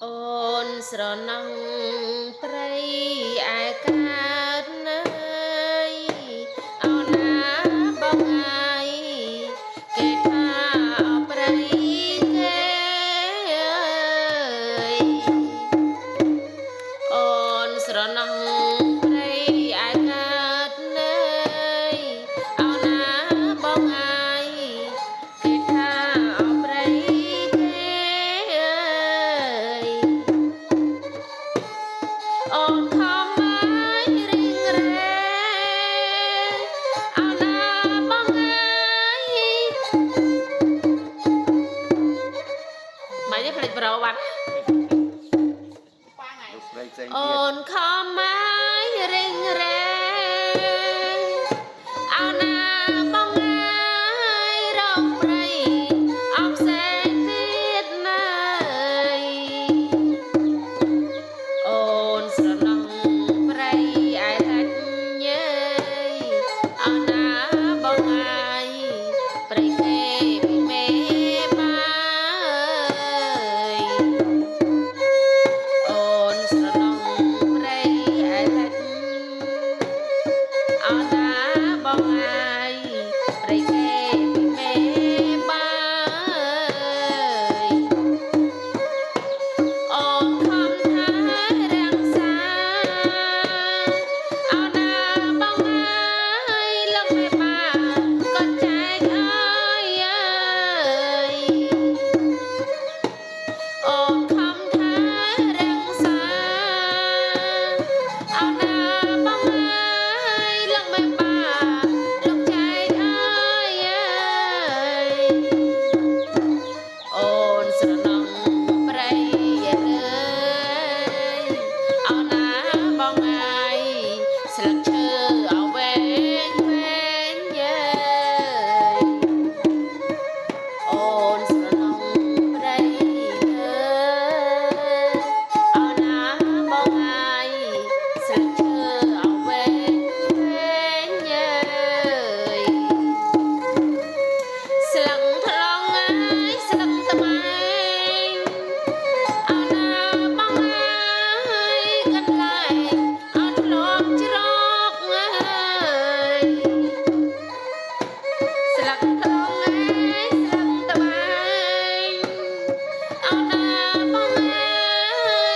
អូនស្រណងព្រៃឯកើតណើយអូនណាបងអាយគេថាអព្រៃគេអើយអូនស្រណងព្រៃឯកើតណើយអូនណាបងអាយគេថាអព្រៃគេអើយអូនខំហើយរីងរែអូនណាបងហើយមកនេះផ្លេចប្រូបាត់អូនខំហើយរីងរែអូនណាបងហើយរកព្រៃអបផ្សេងទៀតណាយអូនស្រណងព្រៃឯកាច់ញើយអូនណាបងហើយព្រៃគេពីមេបាយអូនស្រណងព្រៃឯកាច់អូនណាបងហើយព្រៃគេពីមេបាយអូនខំថារាំងសាអូនណាបងហើយលឹកមេបាក៏ចែកអើយអើយអូនខំថារាំងសាអូនណាបងហើយលឹកមេបាលឹកចែកអើយអើយអូនស្រណងព្រៃអើយអូនណាបងហើយស្លឹកឈើអវែងវែងអើយអូនស្រណងព្រៃអើយអូនណាបងហើយស្លឹកឈើអវែងវែងអើយស្លឹកថ្លង់អើយស្លឹកត្បែងអូនណាបងហើយកន្លែងអត់ធ្លាប់ច្រកអើយស្លឹកថ្លង់អើយស្លឹកត្បែងអូនណាបងហើ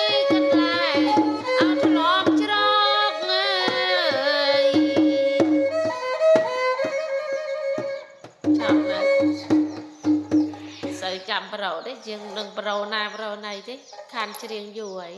យកន្លែងអត់ធ្លាប់ច្រកអើយចាំណាសូវចាំប្រូទេជាងនឹងប្រូណាប្រូណៃទេខានច្រៀងយូរហើយ